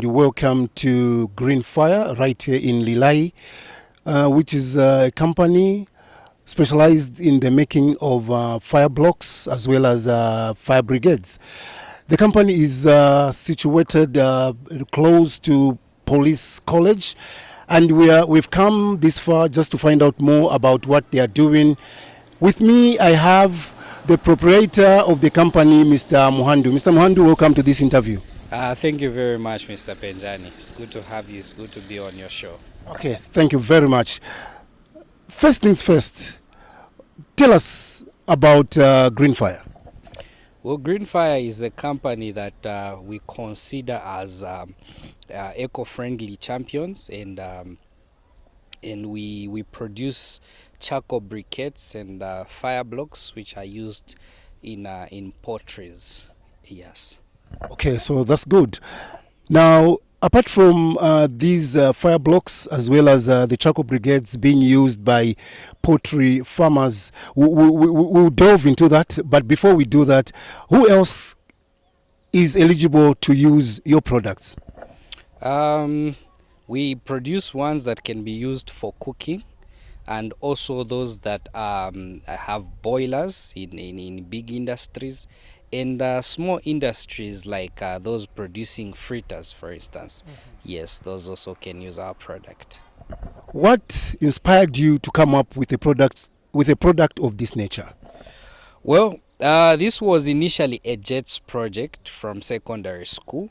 welcome to Green Fire right here in Lilai, which is a company specialized in the making of fire blocks as well as fire brigades. The company is situated close to Police College, and we've come this far just to find out more about what they are doing. With me, I have the proprietor of the company, Mr. Muhandu. Mr. Muhandu, welcome to this interview. Thank you very much, Mr. Penjani. It's good to have you. It's good to be on your show. Okay, thank you very much. First things first, tell us about Greenfire. Well, Greenfire is a company that we consider as eco-friendly champions, and we produce charcoal briquettes and fire blocks, which are used in poultries. Yes. Okay, so that's good. Now, apart from these fire blocks as well as the charcoal brigades being used by poultry farmers, we'll delve into that. But before we do that, who else is eligible to use your products? We produce ones that can be used for cooking, and also those that have boilers in big industries, and small industries like those producing fritters, for instance. Yes, those also can use our product. What inspired you to come up with a product of this nature? Well, this was initially a JETS project from secondary school.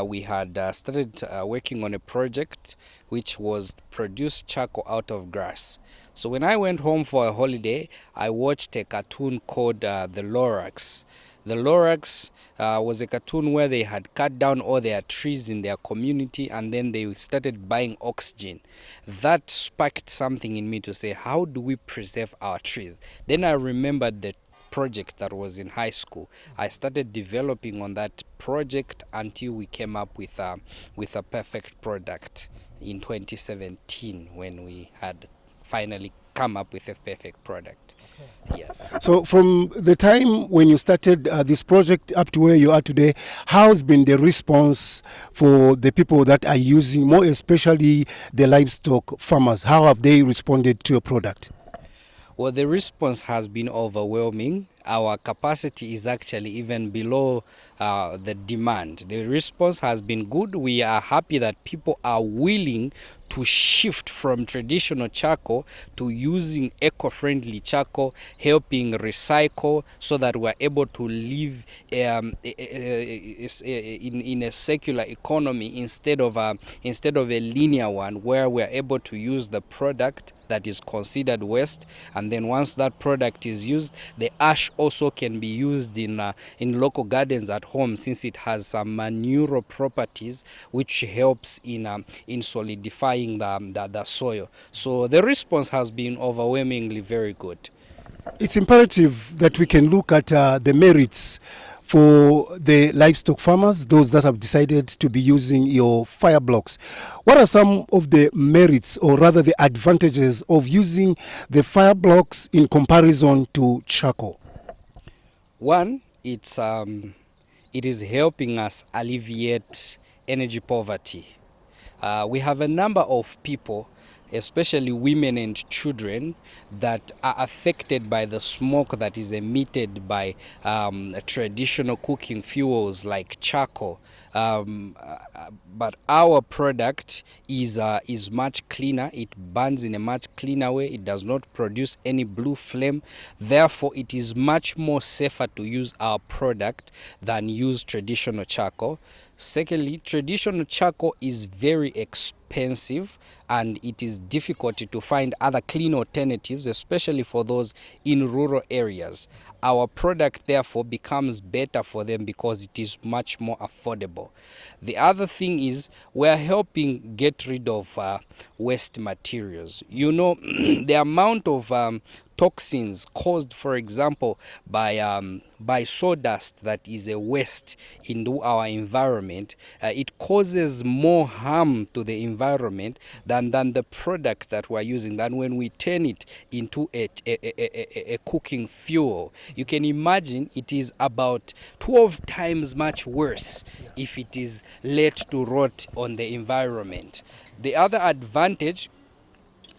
We had started working on a project which was produce charcoal out of grass. So when I went home for a holiday, I watched a cartoon called The Lorax. The Lorax was a cartoon where they had cut down all their trees in their community, and then they started buying oxygen. That sparked something in me to say, how do we preserve our trees? Then I remembered the project that was in high school. I started developing on that project until we came up with a perfect product in 2017, when we had finally come up with a perfect product. Okay. Yes. So from the time when you started this project up to where you are today, how's been the response for the people that are using, more especially the livestock farmers? How have they responded to your product? Well, the response has been overwhelming. Our capacity is actually even below the demand. The response has been good. We are happy that people are willing to shift from traditional charcoal to using eco-friendly charcoal, helping recycle, so that we're able to live in a circular economy instead of a linear one, where we're able to use the product that is considered waste, and then once that product is used, the ash also can be used in local gardens at home, since it has some manure properties which helps in solidifying the soil. So the response has been overwhelmingly very good. It's imperative that we can look at the merits for the livestock farmers, those that have decided to be using your fire blocks. What are some of the merits, or rather the advantages, of using the fire blocks in comparison to charcoal? One, it is helping us alleviate energy poverty. We have a number of people, especially women and children, that are affected by the smoke that is emitted by traditional cooking fuels like charcoal. But our product is much cleaner. It burns in a much cleaner way. It does not produce any blue flame. Therefore, it is much more safer to use our product than use traditional charcoal. Secondly, traditional charcoal is very expensive, and it is difficult to find other clean alternatives, especially for those in rural areas. Our product therefore becomes better for them because it is much more affordable. The other thing is we're helping get rid of waste materials. You know, the amount of toxins caused, for example, by sawdust that is a waste into our environment, it causes more harm to the environment than the product that we're using, than when we turn it into a cooking fuel. You can imagine it is about 12 times much worse if it is let to rot on the environment. The other advantage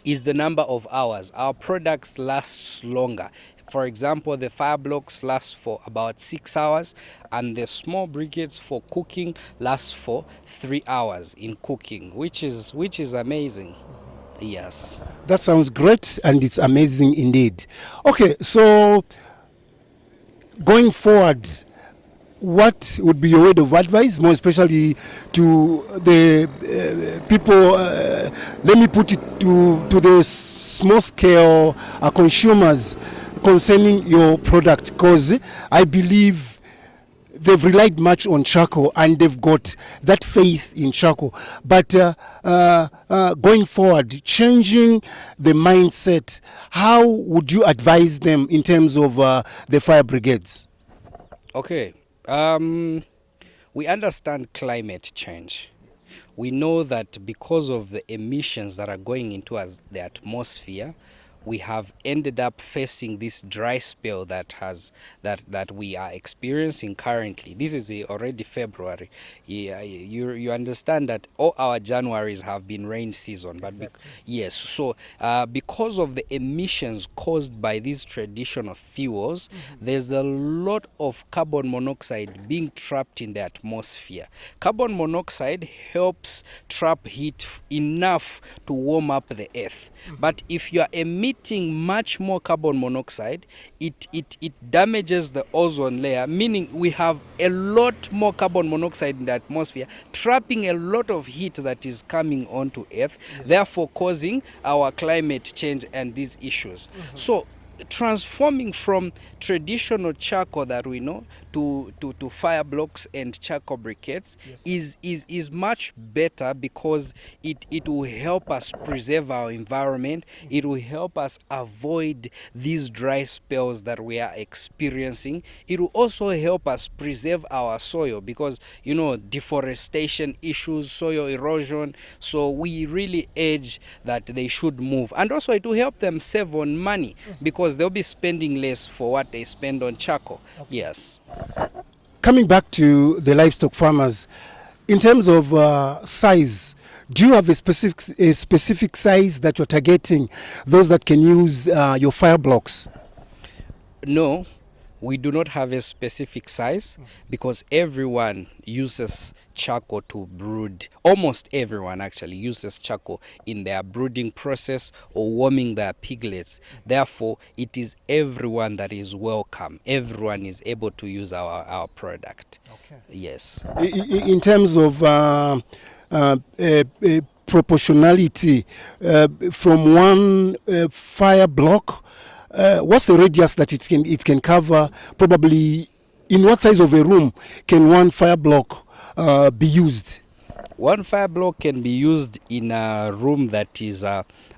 is the number of hours. Our products last longer. For example, the fire blocks last for about 6 hours, and the small briquettes for cooking last for 3 hours in cooking, which is amazing. Yes. That sounds great, and it's amazing indeed. Okay, so going forward, what would be your word of advice, more especially to the people? Let me put it to the small scale consumers concerning your product, because I believe they've relied much on charcoal and they've got that faith in charcoal. But going forward, changing the mindset, how would you advise them in terms of the fire brigades? Okay. We understand climate change. We know that because of the emissions that are going into the atmosphere, we have ended up facing this dry spell that we are experiencing currently. This is already February. Yeah, you understand that all our Januaries have been rain season, but Exactly. yes. So because of the emissions caused by these traditional fuels, there's a lot of carbon monoxide being trapped in the atmosphere. Carbon monoxide helps trap heat enough to warm up the earth. But if you are emitting much more carbon monoxide, it damages the ozone layer, meaning we have a lot more carbon monoxide in the atmosphere, trapping a lot of heat that is coming onto earth, therefore causing our climate change and these issues. So transforming from traditional charcoal that we know to fire blocks and charcoal briquettes is much better, because it will help us preserve our environment. It will help us avoid these dry spells that we are experiencing. It will also help us preserve our soil, because deforestation issues, soil erosion. So we really urge that they should move, and also it will help them save on money, because they'll be spending less for what they spend on charcoal. Yes. Coming back to the livestock farmers, in terms of size, do you have a specific size that you're targeting, those that can use your fire blocks? No, we do not have a specific size, because everyone uses charcoal to brood. Almost everyone actually uses charcoal in their brooding process or warming their piglets. Therefore, it is everyone that is welcome. Everyone is able to use our product. Okay. Yes. In terms of proportionality, from one fire block, what's the radius that it can cover? Probably, in what size of a room can one fire block be used? One fire block can be used in a room that is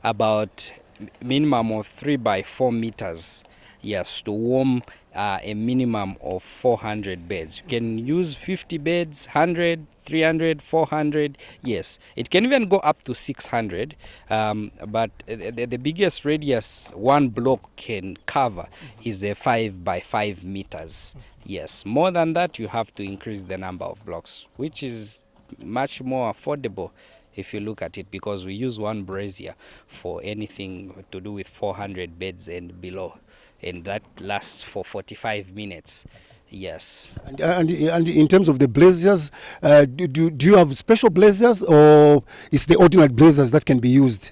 about minimum of 3 by 4 meters. Yes, to warm a minimum of 400 beds. You can use 50 beds, 100, 300, 400. Yes, it can even go up to 600. But the biggest radius one block can cover is a 5 by 5 meters. Yes, more than that, you have to increase the number of blocks, which is much more affordable if you look at it, because we use one brazier for anything to do with 400 beds and below, and that lasts for 45 minutes. Yes. And in terms of the blazers, do you have special blazers, or is the ordinary blazers that can be used?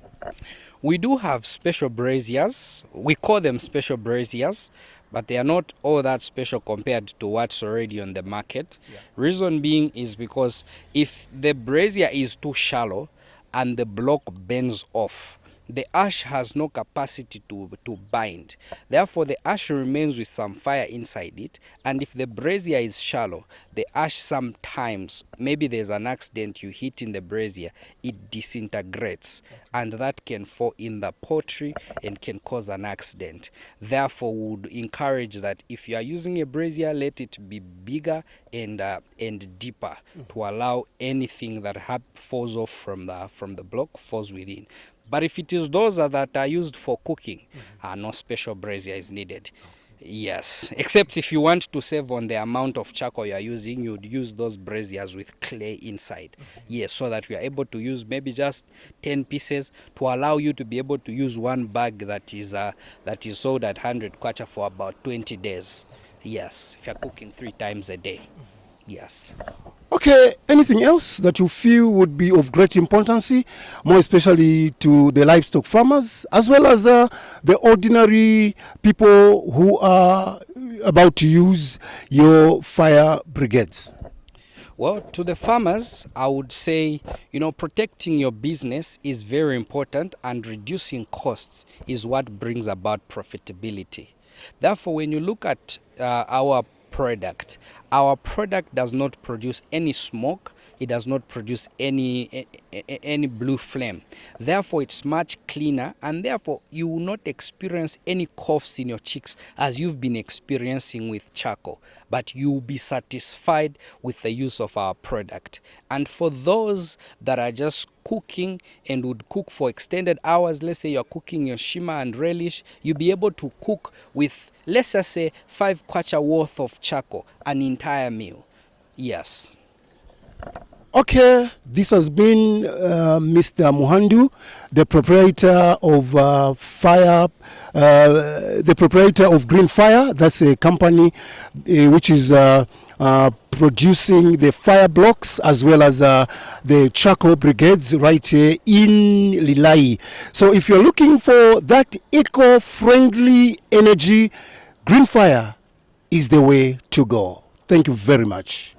We do have special braziers. We call them special braziers, but they are not all that special compared to what's already on the market. Reason being is because if the brazier is too shallow and the block bends off, the ash has no capacity to bind. Therefore, the ash remains with some fire inside it. And if the brazier is shallow, the ash sometimes, maybe there's an accident, you hit in the brazier, it disintegrates. And that can fall in the poultry and can cause an accident. Therefore, we would encourage that if you are using a brazier, let it be bigger and deeper to allow anything that falls off from the block falls within. But if it is those that are used for cooking, no special brazier is needed. Yes, except if you want to save on the amount of charcoal you are using, you'd use those braziers with clay inside. Yes, so that we are able to use maybe just 10 pieces to allow you to be able to use one bag that is sold at 100 kwacha for about 20 days. Yes, if you're cooking 3 times a day. Yes. Okay, anything else that you feel would be of great importance, more especially to the livestock farmers, as well as the ordinary people who are about to use your fire brigades? Well, to the farmers, I would say, protecting your business is very important, and reducing costs is what brings about profitability. Therefore, when you look at our product does not produce any smoke. It does not produce any blue flame. Therefore, it's much cleaner, and therefore you will not experience any coughs in your cheeks as you've been experiencing with charcoal, but you will be satisfied with the use of our product. And for those that are just cooking and would cook for extended hours, let's say you're cooking your shima and relish, you'll be able to cook with, let's just say, 5 kwacha worth of charcoal, an entire meal. Yes. Okay, this has been Mr. Muhandu, the proprietor of the proprietor of Green Fire. That's a company which is producing the fire blocks as well as the charcoal brigades right here in Lilai. So if you're looking for that eco-friendly energy, Green Fire is the way to go. Thank you very much.